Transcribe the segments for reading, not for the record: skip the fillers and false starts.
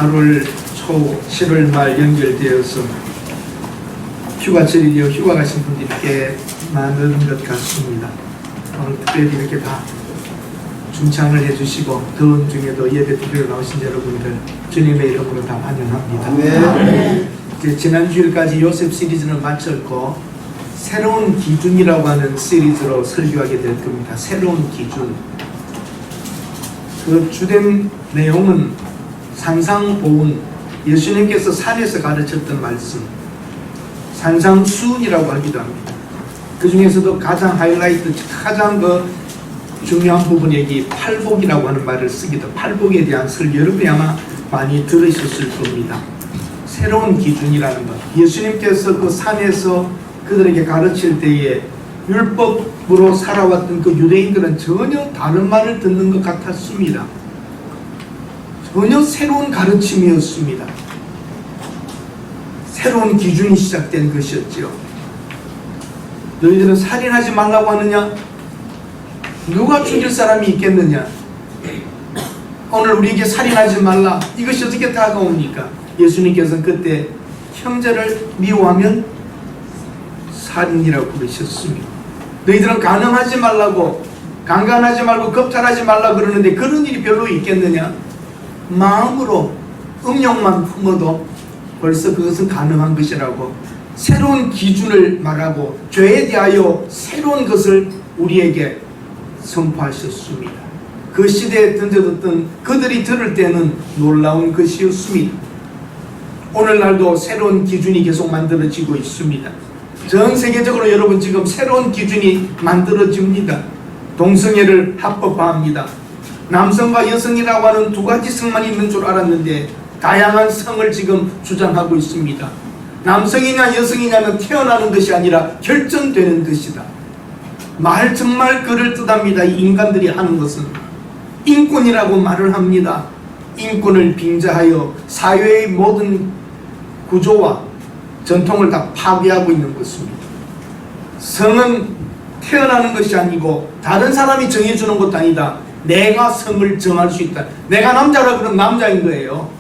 8월 초 7월 말 연결되어서 휴가철이요. 휴가 가신 분들이 꽤 많은 것 같습니다. 오늘 특별히 이렇게 다 중창을 해주시고 더운 중에도 예배 드리러 나오신 여러분들 주님의 이름으로 다 환영합니다. 네. 지난 주일까지 요셉 시리즈는 마쳤고 새로운 기준이라고 하는 시리즈로 설교하게 될 겁니다. 새로운 기준. 그 주된 내용은 산상보훈, 예수님께서 산에서 가르쳤던 말씀, 산상수훈이라고 하기도 합니다. 그 중에서도 가장 하이라이트, 가장 중요한 부분이 여기 팔복이라고 하는 말을 쓰기도, 팔복에 대한 설교 여러분이 아마 많이 들으셨을 겁니다. 새로운 기준이라는 것. 예수님께서 그 산에서 그들에게 가르칠 때에 율법으로 살아왔던 그 유대인들은 전혀 다른 말을 듣는 것 같았습니다. 전혀 새로운 가르침이었습니다. 새로운 기준이 시작된 것이었죠. 너희들은 살인하지 말라고 하느냐? 누가 죽일 사람이 있겠느냐? 오늘 우리에게 살인하지 말라. 이것이 어떻게 다가옵니까? 예수님께서는 그때 형제를 미워하면 살인이라고 부르셨습니다. 너희들은 간음하지 말라고, 강간하지 말고 겁탈하지 말라 그러는데 그런 일이 별로 있겠느냐? 마음으로 음욕만 품어도 벌써 그것은 가능한 것이라고 새로운 기준을 말하고 죄에 대하여 새로운 것을 우리에게 선포하셨습니다. 그 시대에 던져졌던 그들이 들을 때는 놀라운 것이었습니다. 오늘날도 새로운 기준이 계속 만들어지고 있습니다. 전 세계적으로 여러분 지금 새로운 기준이 만들어집니다. 동성애를 합법화합니다. 남성과 여성이라고 하는 두 가지 성만 있는 줄 알았는데 다양한 성을 지금 주장하고 있습니다. 남성이냐 여성이냐는 태어나는 것이 아니라 결정되는 것이다. 말 정말 그를 뜻합니다. 이 인간들이 하는 것은 인권이라고 말을 합니다. 인권을 빙자하여 사회의 모든 구조와 전통을 다 파괴하고 있는 것입니다. 성은 태어나는 것이 아니고 다른 사람이 정해주는 것도 아니다. 내가 성을 정할 수 있다. 내가 남자라 그러면 남자인 거예요.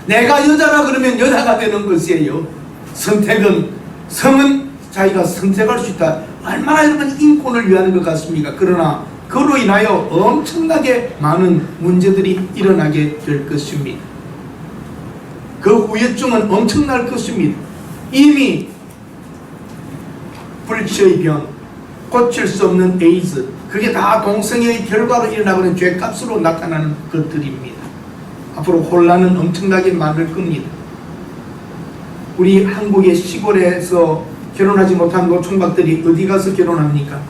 내가 여자라 그러면 여자가 되는 것이에요. 성은 자기가 선택할 수 있다. 얼마나 여러분 인권을 위하는 것 같습니까? 그러나 그로 인하여 엄청나게 많은 문제들이 일어나게 될 것입니다. 그 후유증은 엄청날 것입니다. 이미 불치의 병, 고칠 수 없는 에이즈, 그게 다 동성애의 결과로 일어나는 죄값으로 나타나는 것들입니다. 앞으로 혼란은 엄청나게 많을 겁니다. 우리 한국의 시골에서 결혼하지 못한 노총각들이 어디 가서 결혼합니까?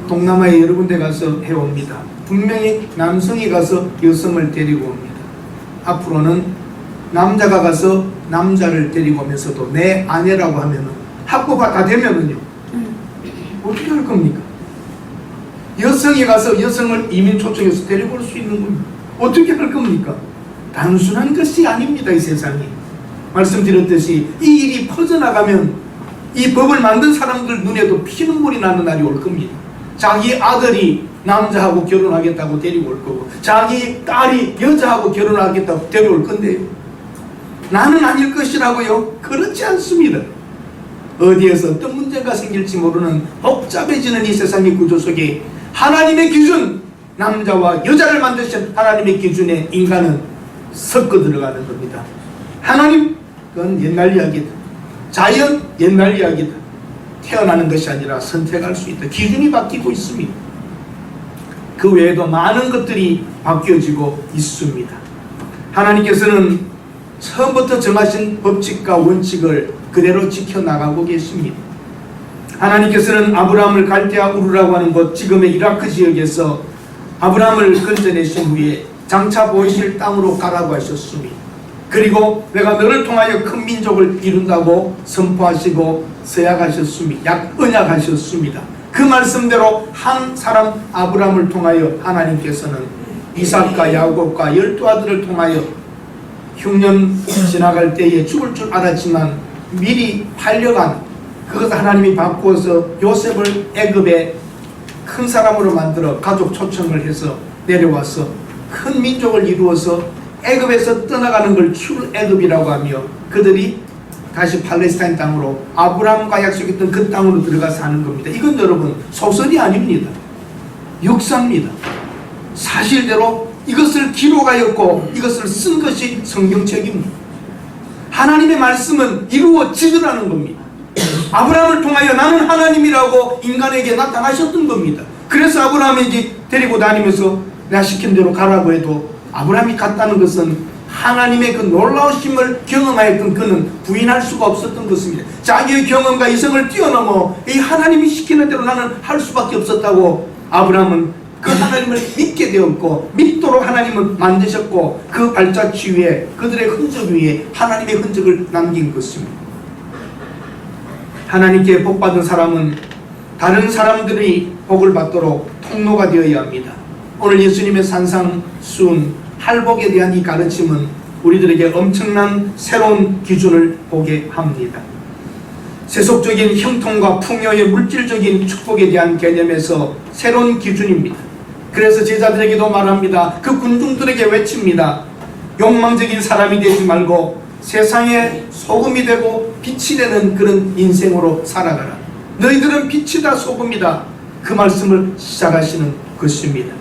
동남아에 여러 군데 가서 해옵니다. 분명히 남성이 가서 여성을 데리고 옵니다. 앞으로는 남자가 가서 남자를 데리고 오면서도 내 아내라고 하면은 합법화 다 되면은요 어떻게 할 겁니까? 여성이 가서 여성을 이민 초청해서 데리고 올 수 있는 겁니다. 어떻게 할 겁니까? 단순한 것이 아닙니다. 이 세상이 말씀드렸듯이 이 일이 퍼져나가면 이 법을 만든 사람들 눈에도 피눈물이 나는 날이 올 겁니다. 자기 아들이 남자하고 결혼하겠다고 데리고 올 거고 자기 딸이 여자하고 결혼하겠다고 데려올 건데요. 나는 아닐 것이라고요? 그렇지 않습니다. 어디에서 어떤 문제가 생길지 모르는 복잡해지는 이 세상의 구조 속에 하나님의 기준, 남자와 여자를 만드신 하나님의 기준에 인간은 섞어 들어가는 겁니다. 하나님, 그건 옛날 이야기다. 자연, 옛날 이야기다. 태어나는 것이 아니라 선택할 수 있다. 기준이 바뀌고 있습니다. 그 외에도 많은 것들이 바뀌어지고 있습니다. 하나님께서는 처음부터 정하신 법칙과 원칙을 그대로 지켜나가고 계십니다. 하나님께서는 아브라함을 갈대아 우르라고 하는 곳, 지금의 이라크 지역에서 아브라함을 건져내신 후에 장차 보이실 땅으로 가라고 하셨습니다. 그리고 내가 너를 통하여 큰 민족을 이룬다고 선포하시고 서약하셨습니다. 언약하셨습니다. 그 말씀대로 한 사람 아브라함을 통하여 하나님께서는 이삭과 야곱과 12아들을 통하여 흉년 지나갈 때에 죽을 줄 알았지만 미리 팔려간 그것 하나님이 바꾸어서 요셉을 애굽의 큰 사람으로 만들어 가족 초청을 해서 내려와서 큰 민족을 이루어서 애굽에서 떠나가는 걸 출애굽이라고 하며 그들이 다시 팔레스타인 땅으로 아브라함과 약속했던 그 땅으로 들어가 사는 겁니다. 이건 여러분 소설이 아닙니다. 역사입니다. 사실대로 이것을 기록하였고 이것을 쓴 것이 성경책입니다. 하나님의 말씀은 이루어지더라는 겁니다. 아브라함을 통하여 나는 하나님이라고 인간에게 나타나셨던 겁니다. 그래서 아브라함에게 데리고 다니면서 내가 시킨 대로 가라고 해도 아브라함이 갔다는 것은 하나님의 그 놀라우심을 경험하였던 그는 부인할 수가 없었던 것입니다. 자기의 경험과 이성을 뛰어넘어 이 하나님이 시키는 대로 나는 할 수밖에 없었다고 아브라함은 그 하나님을 믿게 되었고 믿도록 하나님은 만드셨고 그 발자취 위에 그들의 흔적 위에 하나님의 흔적을 남긴 것입니다. 하나님께 복받은 사람은 다른 사람들이 복을 받도록 통로가 되어야 합니다. 오늘 예수님의 산상수훈 할복에 대한 이 가르침은 우리들에게 엄청난 새로운 기준을 보게 합니다. 세속적인 형통과 풍요의 물질적인 축복에 대한 개념에서 새로운 기준입니다. 그래서 제자들에게도 말합니다. 그 군중들에게 외칩니다. 욕망적인 사람이 되지 말고 세상에 소금이 되고 빛이 되는 그런 인생으로 살아가라. 너희들은 빛이다 소금이다. 그 말씀을 시작하시는 것입니다.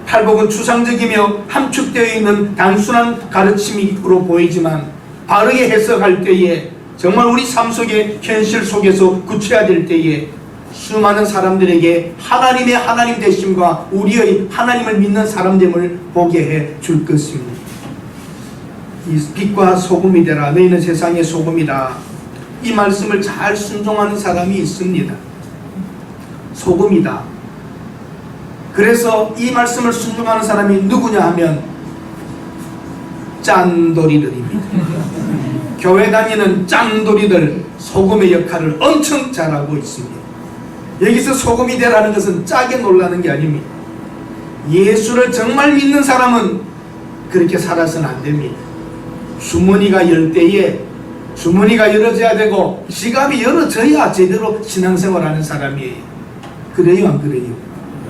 팔복은 추상적이며 함축되어 있는 단순한 가르침으로 보이지만 바르게 해석할 때에 정말 우리 삶 속의 현실 속에서 구체화될 때에 수많은 사람들에게 하나님의 하나님 되심과 우리의 하나님을 믿는 사람됨을 보게 해 줄 것입니다. 이 빛과 소금이 되라. 너희는 세상의 소금이다. 이 말씀을 잘 순종하는 사람이 있습니다. 소금이다. 그래서 이 말씀을 순종하는 사람이 누구냐 하면 짠돌이들입니다. 교회 다니는 짠돌이들 소금의 역할을 엄청 잘하고 있습니다. 여기서 소금이 되라는 것은 짜게 놀라는 게 아닙니다. 예수를 정말 믿는 사람은 그렇게 살아서는 안 됩니다. 주머니가 열 때에 주머니가 열어져야 되고 지갑이 열어져야 제대로 신앙생활하는 사람이에요. 그래요 안 그래요?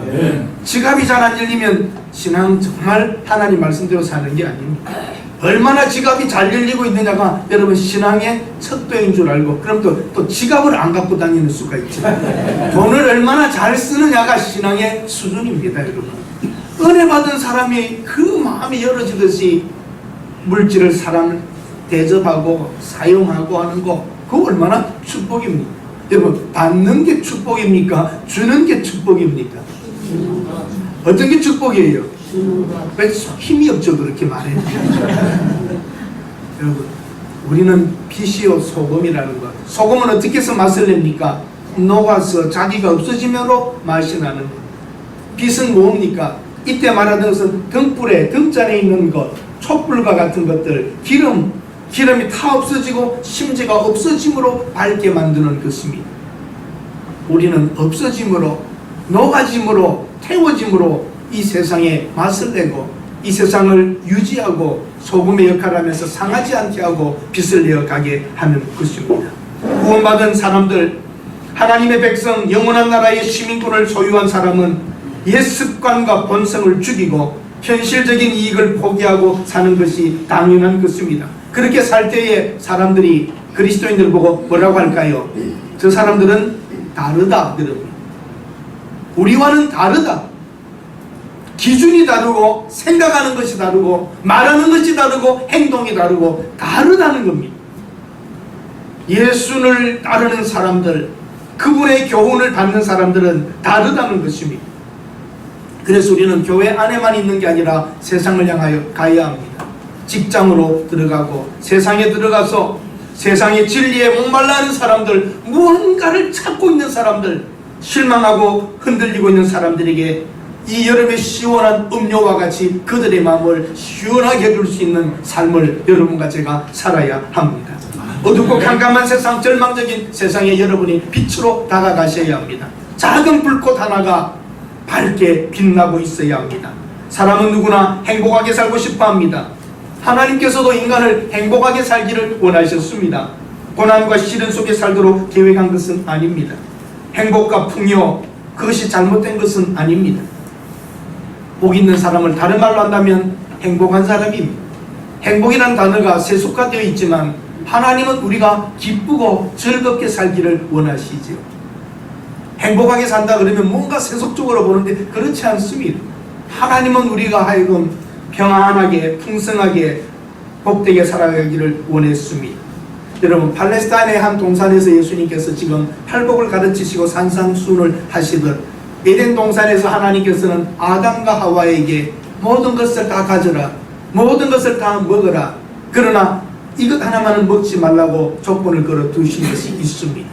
네. 지갑이 잘 안 열리면 신앙 정말 하나님 말씀대로 사는 게 아닙니다. 얼마나 지갑이 잘 열리고 있느냐가 여러분 신앙의 척도인 줄 알고 그럼 또 지갑을 안 갖고 다니는 수가 있죠. 돈을 얼마나 잘 쓰느냐가 신앙의 수준입니다. 여러분 은혜 받은 사람이 그 마음이 열어지듯이 물질을 사람을 대접하고 사용하고 하는 거 그거 얼마나 축복입니까? 여러분 받는 게 축복입니까? 주는 게 축복입니까? 어떤 게 축복이에요? 왜 힘이 없죠 그렇게 말해요? 여러분 우리는 빛이요 소금이라는 것. 소금은 어떻게 해서 맛을 냅니까? 녹아서 자기가 없어지므로 맛이 나는 것. 빛은 뭡니까? 이때 말하던 것은 등불에 등잔에 있는 것, 촛불과 같은 것들, 기름이 다 없어지고 심지가 없어짐으로 밝게 만드는 것입니다. 우리는 없어짐으로, 녹아짐으로, 태워짐으로 이 세상에 맛을 내고 이 세상을 유지하고 소금의 역할을 하면서 상하지 않게 하고 빛을 내어가게 하는 것입니다. 구원받은 사람들, 하나님의 백성, 영원한 나라의 시민권을 소유한 사람은 옛 습관과 본성을 죽이고 현실적인 이익을 포기하고 사는 것이 당연한 것입니다. 그렇게 살 때에 사람들이 그리스도인들을 보고 뭐라고 할까요? 저 사람들은 다르다. 여러분. 우리와는 다르다. 기준이 다르고 생각하는 것이 다르고 말하는 것이 다르고 행동이 다르고 다르다는 겁니다. 예수를 따르는 사람들, 그분의 교훈을 받는 사람들은 다르다는 것입니다. 그래서 우리는 교회 안에만 있는 게 아니라 세상을 향하여 가야 합니다. 직장으로 들어가고 세상에 들어가서 세상의 진리에 목말라하는 사람들, 무언가를 찾고 있는 사람들, 실망하고 흔들리고 있는 사람들에게 이 여름의 시원한 음료와 같이 그들의 마음을 시원하게 해줄 수 있는 삶을 여러분과 제가 살아야 합니다. 어둡고 캄캄한 세상, 절망적인 세상에 여러분이 빛으로 다가가셔야 합니다. 작은 불꽃 하나가 밝게 빛나고 있어야 합니다. 사람은 누구나 행복하게 살고 싶어 합니다. 하나님께서도 인간을 행복하게 살기를 원하셨습니다. 고난과 시련 속에 살도록 계획한 것은 아닙니다. 행복과 풍요, 그것이 잘못된 것은 아닙니다. 복 있는 사람을 다른 말로 한다면 행복한 사람입니다. 행복이라는 단어가 세속화되어 있지만 하나님은 우리가 기쁘고 즐겁게 살기를 원하시죠. 행복하게 산다 그러면 뭔가 세속적으로 보는데 그렇지 않습니다. 하나님은 우리가 하여금 평안하게 풍성하게 복되게 살아가기를 원했습니다. 여러분, 팔레스타인의 한 동산에서 예수님께서 지금 팔복을 가르치시고 산상수훈을 하시듯 에덴 동산에서 하나님께서는 아담과 하와에게 모든 것을 다 가져라, 모든 것을 다 먹어라, 그러나 이것 하나만은 먹지 말라고 조건을 걸어 두신 것이 있습니다.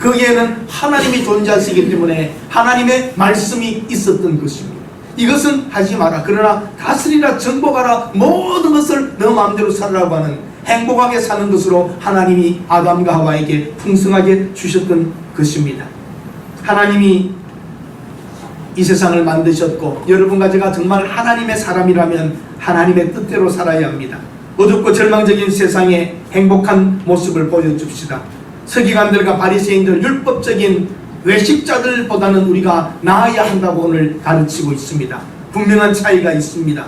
거기에는 하나님이 존재하시기 때문에 하나님의 말씀이 있었던 것입니다. 이것은 하지 마라, 그러나 다스리라, 정복하라, 모든 것을 너 마음대로 살라고 하는 행복하게 사는 것으로 하나님이 아담과 하와에게 풍성하게 주셨던 것입니다. 하나님이 이 세상을 만드셨고 여러분과 제가 정말 하나님의 사람이라면 하나님의 뜻대로 살아야 합니다. 어둡고 절망적인 세상에 행복한 모습을 보여줍시다. 서기관들과 바리새인들, 율법적인 외식자들보다는 우리가 나아야 한다고 오늘 가르치고 있습니다. 분명한 차이가 있습니다.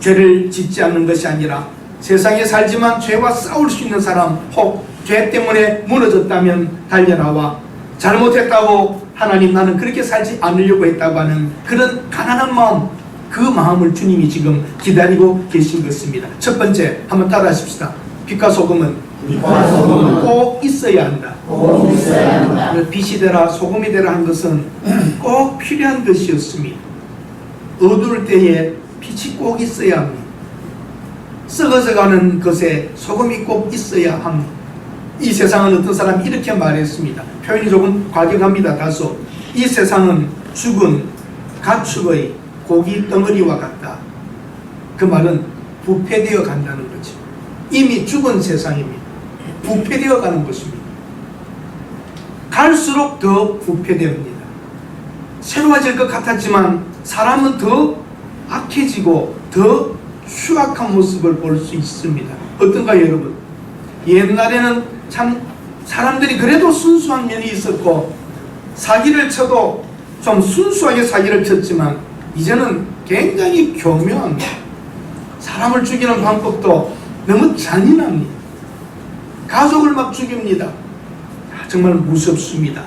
죄를 짓지 않는 것이 아니라 세상에 살지만 죄와 싸울 수 있는 사람, 혹 죄 때문에 무너졌다면 달려나와 잘못했다고 하나님 나는 그렇게 살지 않으려고 했다고 하는 그런 가난한 마음, 그 마음을 주님이 지금 기다리고 계신 것입니다. 첫 번째, 한번 따라 하십시다. 빛과 소금은 꼭 있어야 한다. 빛이 되라 소금이 되라 한 것은 꼭 필요한 것이었습니다. 어두울 때에 빛이 꼭 있어야 합니다. 썩어져가는 것에 소금이 꼭 있어야 합니다. 이 세상은 어떤 사람이 이렇게 말했습니다. 표현이 조금 과격합니다. 다소. 이 세상은 죽은 가축의 고기 덩어리와 같다. 그 말은 부패되어 간다는 거죠. 이미 죽은 세상입니다. 부패되어 가는 것입니다. 갈수록 더 부패됩니다. 새로워질 것 같았지만 사람은 더 악해지고 더 추악한 모습을 볼 수 있습니다. 어떤가요, 여러분? 옛날에는 참 사람들이 그래도 순수한 면이 있었고 사기를 쳐도 좀 순수하게 사기를 쳤지만 이제는 굉장히 교묘합니다. 사람을 죽이는 방법도 너무 잔인합니다. 가족을 막 죽입니다. 정말 무섭습니다.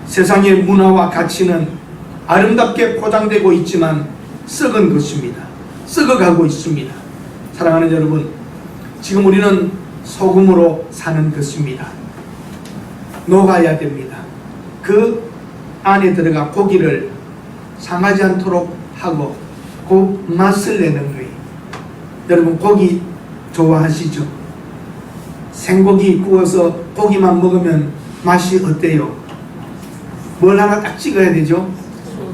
세상의 문화와 가치는 아름답게 포장되고 있지만 썩은 것입니다. 썩어가고 있습니다. 사랑하는 여러분, 지금 우리는 소금으로 사는 것입니다. 녹아야 됩니다. 그 안에 들어가 고기를 상하지 않도록 하고 그 맛을 내는 거예요. 여러분, 고기 좋아하시죠? 생고기 구워서 고기만 먹으면 맛이 어때요? 뭘 하나 딱 찍어야 되죠?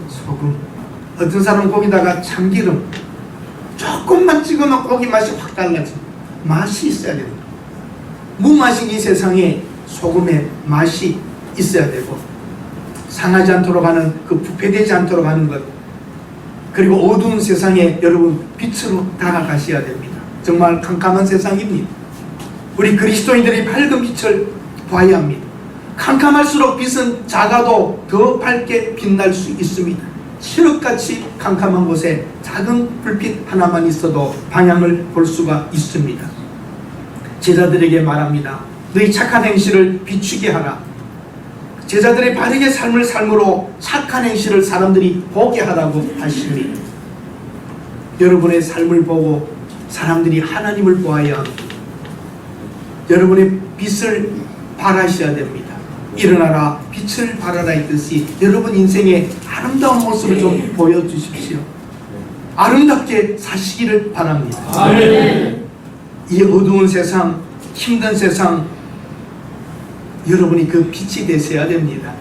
소금. 어떤 사람은 고기다가 참기름 조금만 찍으면 고기 맛이 확 달라져. 맛이 있어야 됩니다. 무맛인 이 세상에 소금의 맛이 있어야 되고 상하지 않도록 하는, 그 부패되지 않도록 하는 것, 그리고 어두운 세상에 여러분 빛으로 다가가셔야 됩니다. 정말 캄캄한 세상입니다. 우리 그리스도인들이 밝은 빛을 봐야 합니다. 캄캄할수록 빛은 작아도 더 밝게 빛날 수 있습니다. 칠흑같이 캄캄한 곳에 작은 불빛 하나만 있어도 방향을 볼 수가 있습니다. 제자들에게 말합니다. 너희 착한 행실을 비추게 하라. 제자들의 바르게 삶을 삶으로 착한 행실을 사람들이 보게 하라고 하십니다. 여러분의 삶을 보고 사람들이 하나님을 보아야 합니다. 여러분의 빛을 발하셔야 됩니다. 일어나라 빛을 발하라 했듯이 여러분 인생의 아름다운 모습을 좀 보여주십시오. 아름답게 사시기를 바랍니다. 아멘. 이 어두운 세상, 힘든 세상, 여러분이 그 빛이 되셔야 됩니다.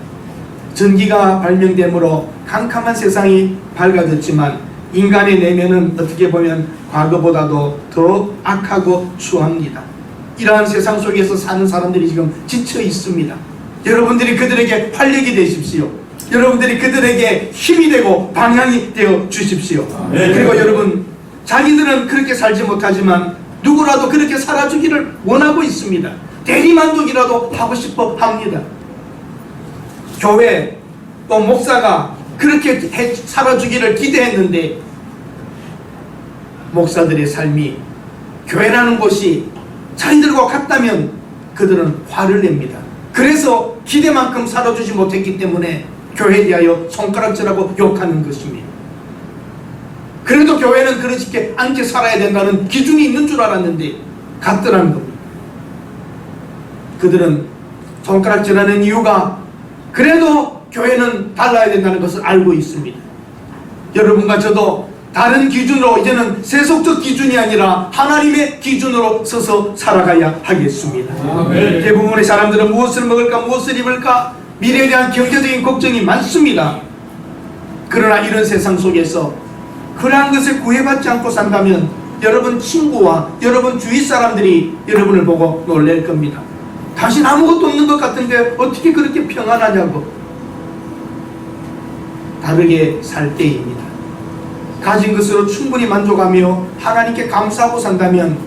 전기가 발명됨으로 캄캄한 세상이 밝아졌지만 인간의 내면은 어떻게 보면 과거보다도 더 악하고 추합니다. 이러한 세상 속에서 사는 사람들이 지금 지쳐 있습니다. 여러분들이 그들에게 활력이 되십시오. 여러분들이 그들에게 힘이 되고 방향이 되어 주십시오. 네. 그리고 여러분, 자기들은 그렇게 살지 못하지만 누구라도 그렇게 살아주기를 원하고 있습니다. 대리만족이라도 하고 싶어 합니다. 교회 또 목사가 그렇게 살아주기를 기대했는데 목사들의 삶이 교회라는 곳이 자기들과 같다면 그들은 화를 냅니다. 그래서 기대만큼 살아주지 못했기 때문에 교회에 대하여 손가락질하고 욕하는 것입니다. 그래도 교회는 그렇게 않게 살아야 된다는 기준이 있는 줄 알았는데 같더라는 겁니다. 그들은 손가락질하는 이유가 그래도 교회는 달라야 된다는 것을 알고 있습니다. 여러분과 저도 다른 기준으로 이제는 세속적 기준이 아니라 하나님의 기준으로 서서 살아가야 하겠습니다. 아멘. 대부분의 사람들은 무엇을 먹을까 무엇을 입을까 미래에 대한 경제적인 걱정이 많습니다. 그러나 이런 세상 속에서 그러한 것에 구애받지 않고 산다면 여러분 친구와 여러분 주위 사람들이 여러분을 보고 놀랄 겁니다. 당신 아무것도 없는 것 같은데 어떻게 그렇게 평안하냐고. 다르게 살 때입니다. 가진 것으로 충분히 만족하며 하나님께 감사하고 산다면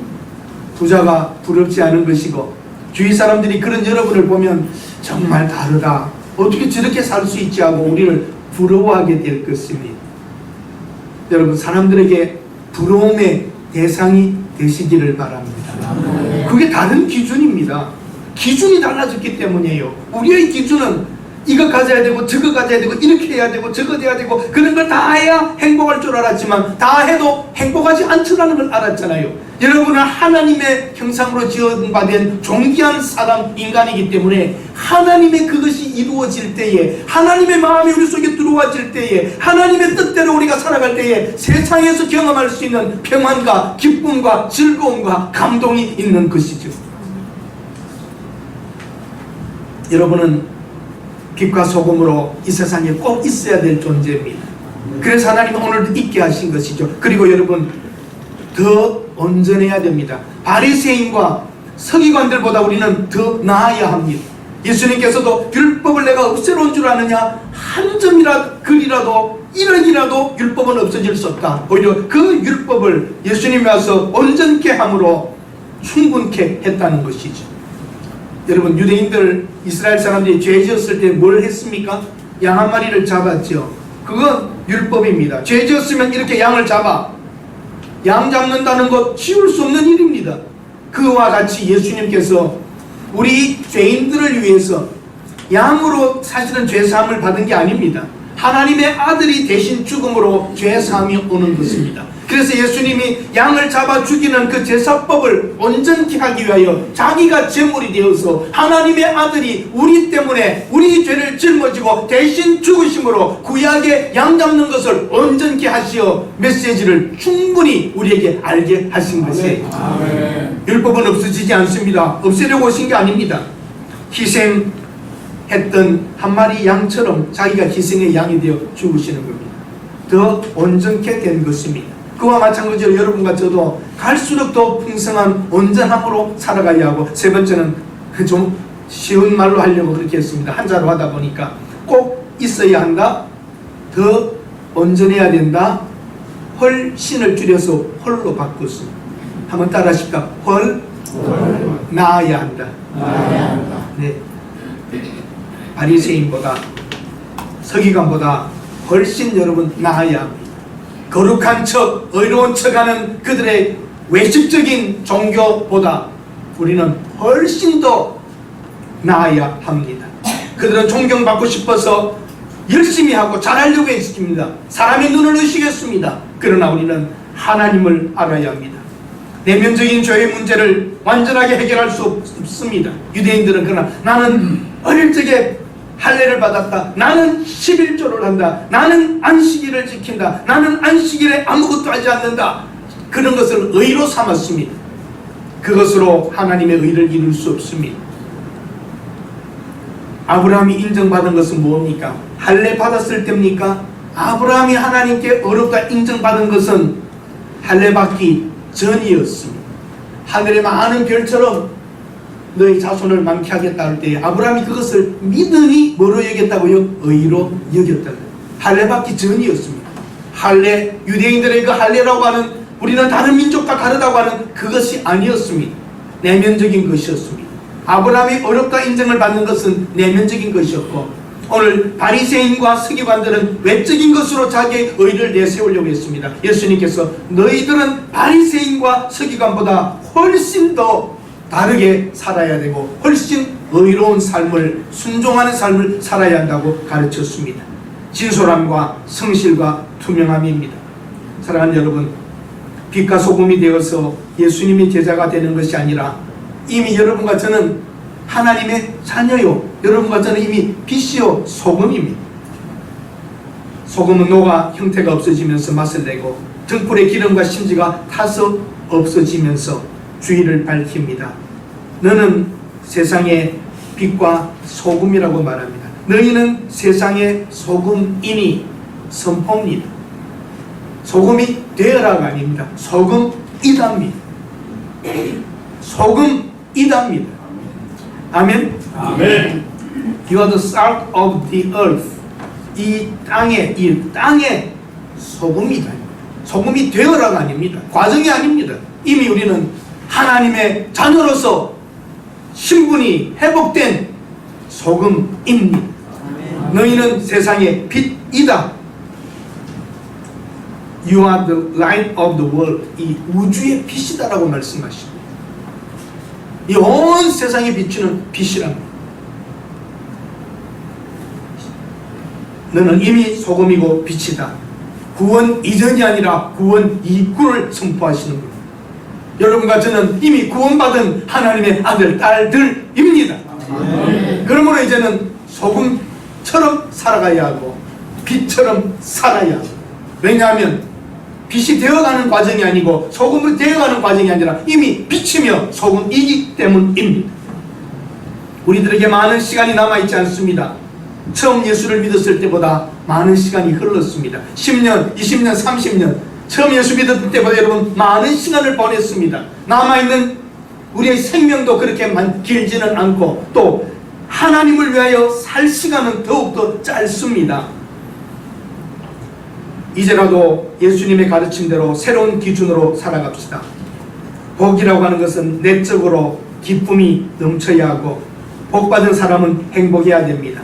부자가 부럽지 않은 것이고 주위 사람들이 그런 여러분을 보면 정말 다르다, 어떻게 저렇게 살 수 있지 하고 우리를 부러워하게 될 것입니다. 여러분, 사람들에게 부러움의 대상이 되시기를 바랍니다. 그게 다른 기준입니다. 기준이 달라졌기 때문이에요. 우리의 기준은 이거 가져야 되고 저거 가져야 되고 이렇게 해야 되고 저거 해야 되고 그런 걸 다 해야 행복할 줄 알았지만 다 해도 행복하지 않더라는 걸 알았잖아요. 여러분은 하나님의 형상으로 지어받은 존귀한 사람, 인간이기 때문에 하나님의 그것이 이루어질 때에, 하나님의 마음이 우리 속에 들어와질 때에, 하나님의 뜻대로 우리가 살아갈 때에 세상에서 경험할 수 있는 평안과 기쁨과 즐거움과 감동이 있는 것이죠. 여러분은 빛과 소금으로 이 세상에 꼭 있어야 될 존재입니다. 그래서 하나님은 오늘도 있게 하신 것이죠. 그리고 여러분, 더 온전해야 됩니다. 바리새인과 서기관들보다 우리는 더 나아야 합니다. 예수님께서도 율법을 내가 없애놓은 줄 아느냐, 한 점이라 글이라도 1원이라도 율법은 없어질 수 없다. 오히려 그 율법을 예수님이 와서 온전케 함으로 충분케 했다는 것이죠. 여러분, 유대인들, 이스라엘 사람들이 죄 지었을 때 뭘 했습니까? 양 한 마리를 잡았죠. 그건 율법입니다. 죄 지었으면 이렇게 양을 잡아. 양 잡는다는 것 쉬울 수 없는 일입니다. 그와 같이 예수님께서 우리 죄인들을 위해서 양으로 사실은 죄사함을 받은 게 아닙니다. 하나님의 아들이 대신 죽음으로 죄사함이 오는 것입니다. 그래서 예수님이 양을 잡아 죽이는 그 제사법을 온전케 하기 위하여 자기가 제물이 되어서 하나님의 아들이 우리 때문에 우리 죄를 짊어지고 대신 죽으심으로 구약의 양 잡는 것을 온전케 하시어 메시지를 충분히 우리에게 알게 하신 것이에요. 율법은 없어지지 않습니다. 없애려고 오신 게 아닙니다. 희생했던 한 마리 양처럼 자기가 희생의 양이 되어 죽으시는 겁니다. 더 온전케 된 것입니다. 그와 마찬가지로 여러분과 저도 갈수록 더 풍성한 온전함으로 살아가야 하고, 세 번째는 좀 쉬운 말로 하려고 그렇게 했습니다. 한자로 하다 보니까 꼭 있어야 한다, 더 온전해야 된다, 훨씬을 줄여서 홀로 바꿨습니다. 한번 따라 하실까? 나아야 한다. 네. 바리새인보다 서기관보다 훨씬 여러분 나아야 합니다. 거룩한 척, 의로운 척하는 그들의 외식적인 종교보다 우리는 훨씬 더 나아야 합니다. 그들은 존경받고 싶어서 열심히 하고 잘하려고 했습니다. 사람의 눈을 의식했습니다. 그러나 우리는 하나님을 알아야 합니다. 내면적인 죄의 문제를 완전하게 해결할 수 없습니다. 유대인들은 그러나 나는 어릴 적에 할례를 받았다, 나는 11조를 한다, 나는 안식일을 지킨다, 나는 안식일에 아무것도 하지 않는다, 그런 것을 의로 삼았습니다. 그것으로 하나님의 의를 이룰 수 없습니다. 아브라함이 인정받은 것은 뭡니까? 할례 받았을 때입니까? 아브라함이 하나님께 어렵다 인정받은 것은 할례 받기 전이었습니다. 하늘의 많은 별처럼 너희 자손을 많게 하겠다 할 때 아브라함이 그것을 믿음이 뭐로 여겼다고요? 의로 여겼다고요. 할례 받기 전이었습니다. 할례, 유대인들의 그 할례라고 하는, 우리는 다른 민족과 다르다고 하는 그것이 아니었습니다. 내면적인 것이었습니다. 아브라함이 어렵다 인정을 받는 것은 내면적인 것이었고, 오늘 바리새인과 서기관들은 외적인 것으로 자기의 의를 내세우려고 했습니다. 예수님께서 너희들은 바리새인과 서기관보다 훨씬 더 다르게 살아야 되고 훨씬 의로운 삶을, 순종하는 삶을 살아야 한다고 가르쳤습니다. 진솔함과 성실과 투명함입니다. 사랑하는 여러분, 빛과 소금이 되어서 예수님의 제자가 되는 것이 아니라 이미 여러분과 저는 하나님의 자녀요, 여러분과 저는 이미 빛이요 소금입니다. 소금은 녹아 형태가 없어지면서 맛을 내고 등불의 기름과 심지가 타서 없어지면서 주의를 밝힙니다. 너는 세상의 빛과 소금이라고 말합니다. 너희는 세상의 소금이니 선포입니다. 소금이 되어라가 아닙니다. 소금이답니다. 소금이답니다. 아멘. 아멘. You are the salt of the earth. 이 땅의 소금이다. 소금이 되어라가 아닙니다. 과정이 아닙니다. 이미 우리는 하나님의 자녀로서 신분이 회복된 소금입니다. 너희는 세상의 빛이다. You are the light of the world. 이 우주의 빛이다라고 말씀하십니다. 이 온 세상에 비추는 빛이랍니다. 너는 이미 소금이고 빛이다. 구원 이전이 아니라 구원 이후를 선포하시는 겁니다. 여러분과 저는 이미 구원받은 하나님의 아들, 딸들입니다. 그러므로 이제는 소금처럼 살아가야 하고 빛처럼 살아야 하고, 왜냐하면 빛이 되어가는 과정이 아니고 소금이 되어가는 과정이 아니라 이미 빛이며 소금이기 때문입니다. 우리들에게 많은 시간이 남아있지 않습니다. 처음 예수를 믿었을 때보다 많은 시간이 흘렀습니다. 10년, 20년, 30년 처음 예수 믿었을 때보다 여러분 많은 시간을 보냈습니다. 남아있는 우리의 생명도 그렇게 길지는 않고 또 하나님을 위하여 살 시간은 더욱더 짧습니다. 이제라도 예수님의 가르침대로 새로운 기준으로 살아갑시다. 복이라고 하는 것은 내적으로 기쁨이 넘쳐야 하고 복받은 사람은 행복해야 됩니다.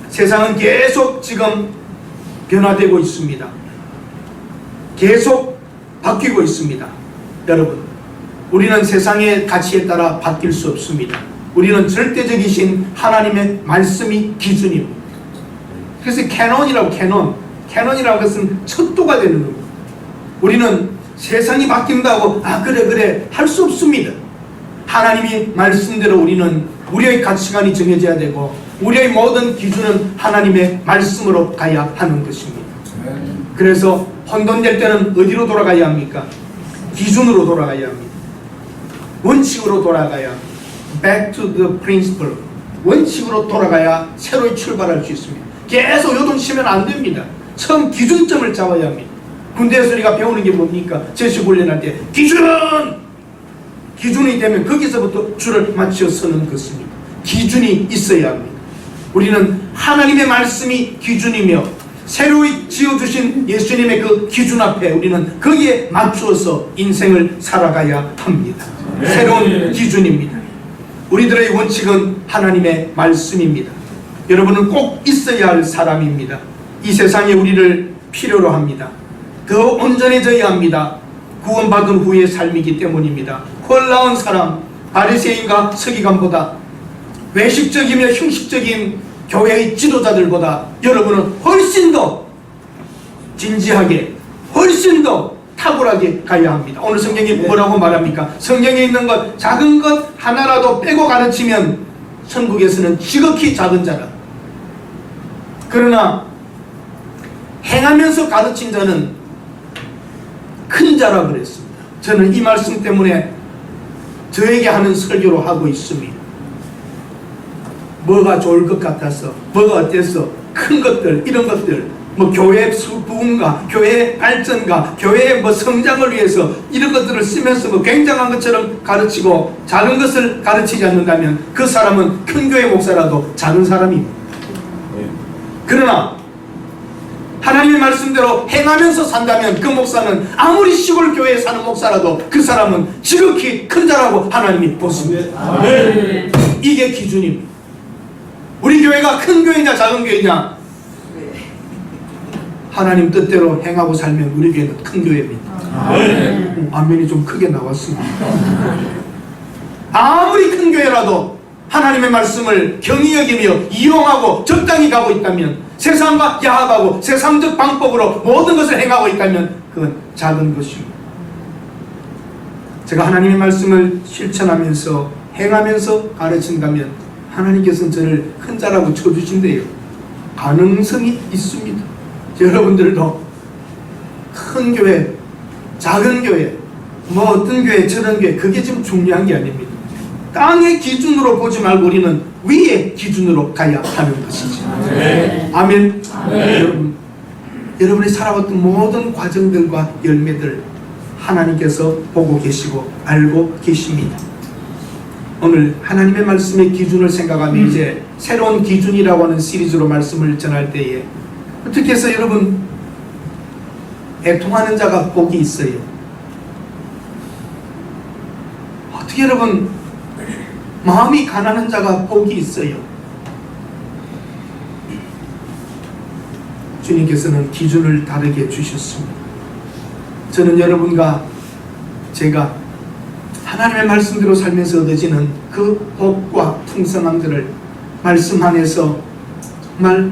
세상은 계속 지금 변화되고 있습니다. 계속 바뀌고 있습니다. 여러분, 우리는 세상의 가치에 따라 바뀔 수 없습니다. 우리는 절대적이신 하나님의 말씀이 기준입니다. 그래서 캐논이라는 것은 척도가 되는 겁니다. 우리는 세상이 바뀐다고 그래 할 수 없습니다. 하나님이 말씀대로 우리는 우리의 가치관이 정해져야 되고 우리의 모든 기준은 하나님의 말씀으로 가야 하는 것입니다. 그래서 혼돈될 때는 어디로 돌아가야 합니까? 기준으로 돌아가야 합니다. 원칙으로 돌아가야 합니다. Back to the principle. 원칙으로 돌아가야 새로이 출발할 수 있습니다. 계속 요동치면 안 됩니다. 처음 기준점을 잡아야 합니다. 군대에서 우리가 배우는 게 뭡니까? 제식 훈련할 때 기준이 되면 거기서부터 줄을 맞춰 서는 것입니다. 기준이 있어야 합니다. 우리는 하나님의 말씀이 기준이며 새로이 지어주신 예수님의 그 기준 앞에 우리는 거기에 맞추어서 인생을 살아가야 합니다. 새로운 기준입니다. 우리들의 원칙은 하나님의 말씀입니다. 여러분은 꼭 있어야 할 사람입니다. 이 세상에 우리를 필요로 합니다. 더 온전해져야 합니다. 구원받은 후의 삶이기 때문입니다. 홀라운 사람, 바리새인과 서기관보다 외식적이며 형식적인 교회의 지도자들보다 여러분은 훨씬 더 진지하게, 훨씬 더 탁월하게 가야 합니다. 오늘 성경이 뭐라고 말합니까? 성경에 있는 것, 작은 것 하나라도 빼고 가르치면 천국에서는 지극히 작은 자라. 그러나 행하면서 가르친 자는 큰 자라 그랬습니다. 저는 이 말씀 때문에 저에게 하는 설교로 하고 있습니다. 뭐가 좋을 것 같아서, 뭐가 어때서, 큰 것들, 이런 것들, 뭐 교회 부흥가, 교회 발전가, 교회의 뭐 성장을 위해서 이런 것들을 쓰면서 뭐 굉장한 것처럼 가르치고 작은 것을 가르치지 않는다면 그 사람은 큰 교회 목사라도 작은 사람입니다. 그러나 하나님의 말씀대로 행하면서 산다면 그 목사는 아무리 시골 교회에 사는 목사라도 그 사람은 지극히 큰 자라고 하나님이 보십니다. 이게 기준입니다. 우리 교회가 큰 교회냐 작은 교회냐? 하나님 뜻대로 행하고 살면 우리 교회는 큰 교회입니다. 아멘이 좀 크게 나왔습니다. 아무리 큰 교회라도 하나님의 말씀을 경히 여기며 이용하고 적당히 가고 있다면, 세상과 야합하고 세상적 방법으로 모든 것을 행하고 있다면 그건 작은 것입니다. 제가 하나님의 말씀을 실천하면서 행하면서 가르친다면 하나님께서는 저를 큰 자라고 쳐주신대요. 가능성이 있습니다. 여러분들도 큰 교회, 작은 교회, 뭐 어떤 교회, 저런 교회, 그게 지금 중요한 게 아닙니다. 땅의 기준으로 보지 말고 우리는 위의 기준으로 가야 하는 것이죠. 아멘. 여러분이 살아왔던 모든 과정들과 열매들 하나님께서 보고 계시고 알고 계십니다. 오늘 하나님의 말씀의 기준을 생각하면 이제 새로운 기준이라고 하는 시리즈로 말씀을 전할 때에 어떻게 해서 여러분 애통하는 자가 복이 있어요. 어떻게 여러분 마음이 가난한 자가 복이 있어요. 주님께서는 기준을 다르게 주셨습니다. 저는 여러분과 제가 하나님의 말씀대로 살면서 얻어지는 그 복과 풍성함들을 말씀 안에서 정말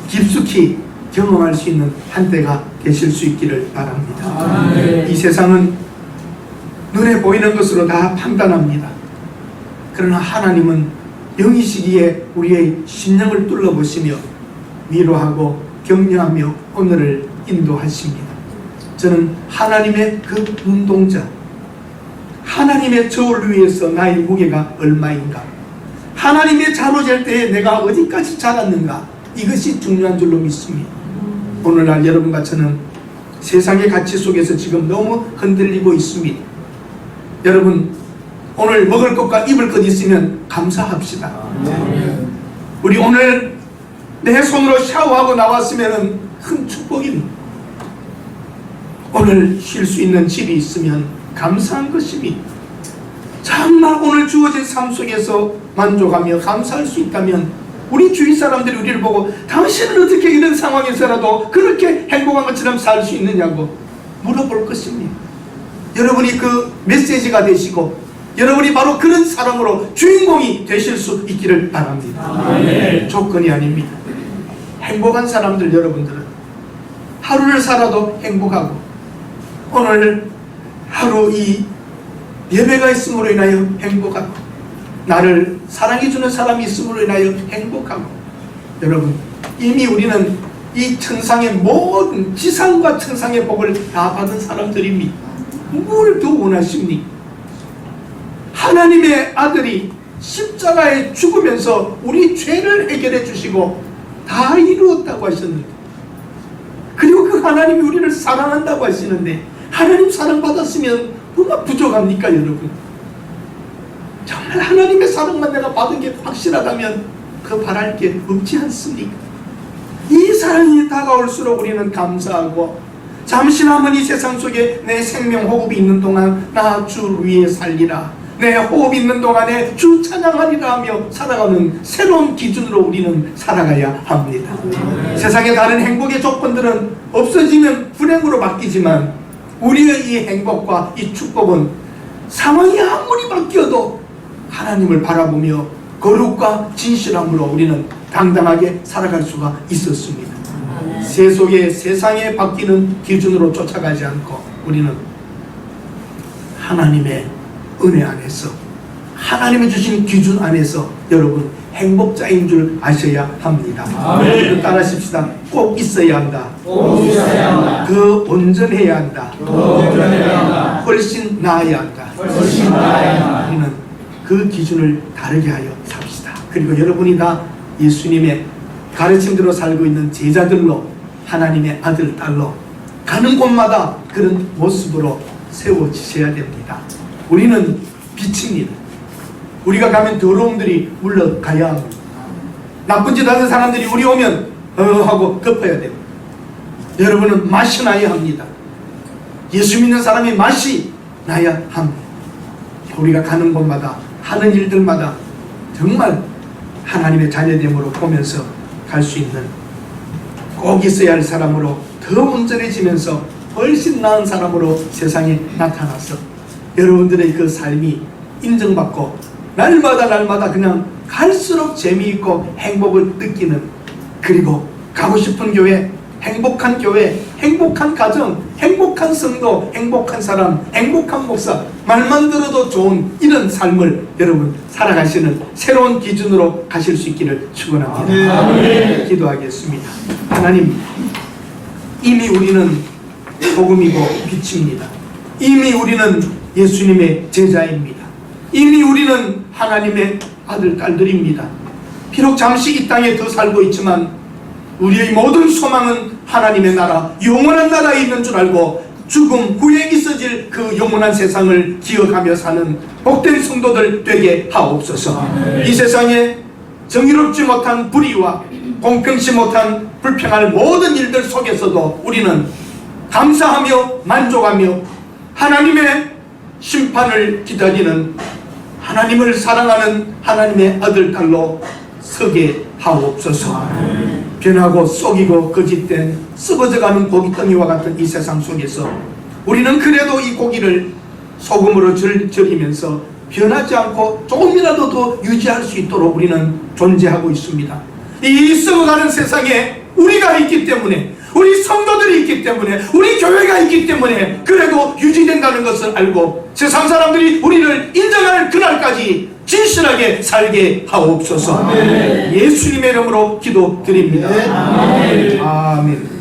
깊숙이 경험할 수 있는 한때가 되실 수 있기를 바랍니다. 이 세상은 눈에 보이는 것으로 다 판단합니다. 그러나 하나님은 영이시기에 우리의 심령을 뚫어보시며 위로하고 격려하며 오늘을 인도하십니다. 저는 하나님의 그 눈동자, 하나님의 저울 위에서 나의 무게가 얼마인가, 하나님의 자로 잴 때에 내가 어디까지 자랐는가, 이것이 중요한 줄로 믿습니다. 오늘날 여러분과 저는 세상의 가치 속에서 지금 너무 흔들리고 있습니다. 여러분, 오늘 먹을 것과 입을 것 있으면 감사합시다. 우리 오늘 내 손으로 샤워하고 나왔으면 큰 축복입니다. 오늘 쉴 수 있는 집이 있으면 감사한 것입니다. 정말 오늘 주어진 삶 속에서 만족하며 감사할 수 있다면 우리 주위 사람들이 우리를 보고 당신은 어떻게 이런 상황에서라도 그렇게 행복한 것처럼 살 수 있느냐고 물어볼 것입니다. 여러분이 그 메시지가 되시고 여러분이 바로 그런 사람으로 주인공이 되실 수 있기를 바랍니다. 조건이 아닙니다. 행복한 사람들, 여러분들은 하루를 살아도 행복하고 오늘 하루 이 예배가 있음으로 인하여 행복하고 나를 사랑해주는 사람이 있음으로 인하여 행복하고, 여러분 이미 우리는 이 천상의 모든 지상과 천상의 복을 다 받은 사람들입니다. 뭘 더 원하십니까? 하나님의 아들이 십자가에 죽으면서 우리 죄를 해결해 주시고 다 이루었다고 하셨는데, 그리고 그 하나님이 우리를 사랑한다고 하시는데 하나님 사랑받았으면 뭐가 부족합니까? 여러분, 정말 하나님의 사랑만 내가 받은 게 확실하다면 그 바랄 게 없지 않습니까? 이 사랑이 다가올수록 우리는 감사하고, 잠시 남은 이 세상 속에 내 생명 호흡이 있는 동안 나 주 위에 살리라, 내 호흡 있는 동안에 주 찬양하리라 하며 살아가는 새로운 기준으로 우리는 살아가야 합니다. 세상의 다른 행복의 조건들은 없어지면 불행으로 바뀌지만 우리의 이 행복과 이 축복은 상황이 아무리 바뀌어도 하나님을 바라보며 거룩과 진실함으로 우리는 당당하게 살아갈 수가 있었습니다. 세상에 바뀌는 기준으로 쫓아가지 않고 우리는 하나님의 은혜 안에서, 하나님이 주신 기준 안에서 여러분 행복자인 줄 아셔야 합니다. 여러분 따라하십시다. 꼭 있어야 한다. 꼭 있어야 한다. 더 온전해야 한다. 더 온전해야 한다. 훨씬 나아야 한다. 훨씬 나아야 한다. 우리는 그 기준을 다르게 하여 삽시다. 그리고 여러분이 다 예수님의 가르침대로 살고 있는 제자들로, 하나님의 아들, 딸로 가는 곳마다 그런 모습으로 세워지셔야 됩니다. 우리는 빛입니다. 우리가 가면 더러움들이 물러가야 합니다. 나쁜 짓 하는 사람들이 우리 오면 하고 덮어야 됩니다. 여러분은 맛이 나야 합니다. 예수 믿는 사람이 맛이 나야 합니다. 우리가 가는 곳마다 하는 일들마다 정말 하나님의 자녀됨으로 보면서 갈 수 있는, 꼭 있어야 할 사람으로 더 온전해지면서 훨씬 나은 사람으로 세상에 나타나서 여러분들의 그 삶이 인정받고 날마다 그냥 갈수록 재미있고 행복을 느끼는, 그리고 가고 싶은 교회, 행복한 가정, 행복한 성도, 행복한 사람, 행복한 목사, 말만 들어도 좋은 이런 삶을 여러분 살아가시는 새로운 기준으로 가실 수 있기를 축원합니다. 아멘. 기도하겠습니다. 하나님, 이미 우리는 복음이고 빛입니다. 이미 우리는 예수님의 제자입니다. 이미 우리는 하나님의 아들, 딸들입니다. 비록 잠시 이 땅에 더 살고 있지만 우리의 모든 소망은 하나님의 나라, 영원한 나라에 있는 줄 알고 죽음 후에 있어질 그 영원한 세상을 기억하며 사는 복된 성도들 되게 하옵소서. 이 세상에 정의롭지 못한 불의와 공평치 못한 불평할 모든 일들 속에서도 우리는 감사하며 만족하며 하나님의 심판을 기다리는, 하나님을 사랑하는 하나님의 아들, 딸로 서게 하옵소서. 변하고 썩이고 거짓된 썩어져가는 고깃덩이와 같은 이 세상 속에서 우리는 그래도 이 고기를 소금으로 절이면서 변하지 않고 조금이라도 더 유지할 수 있도록 우리는 존재하고 있습니다. 이 썩어가는 세상에 우리가 있기 때문에, 우리 성도들이 있기 때문에, 우리 교회가 있기 때문에 그래도 유지된다는 것을 알고 세상 사람들이 우리를 인정할 그날까지 진실하게 살게 하옵소서. 아멘. 예수님의 이름으로 기도드립니다. 아멘. 아멘.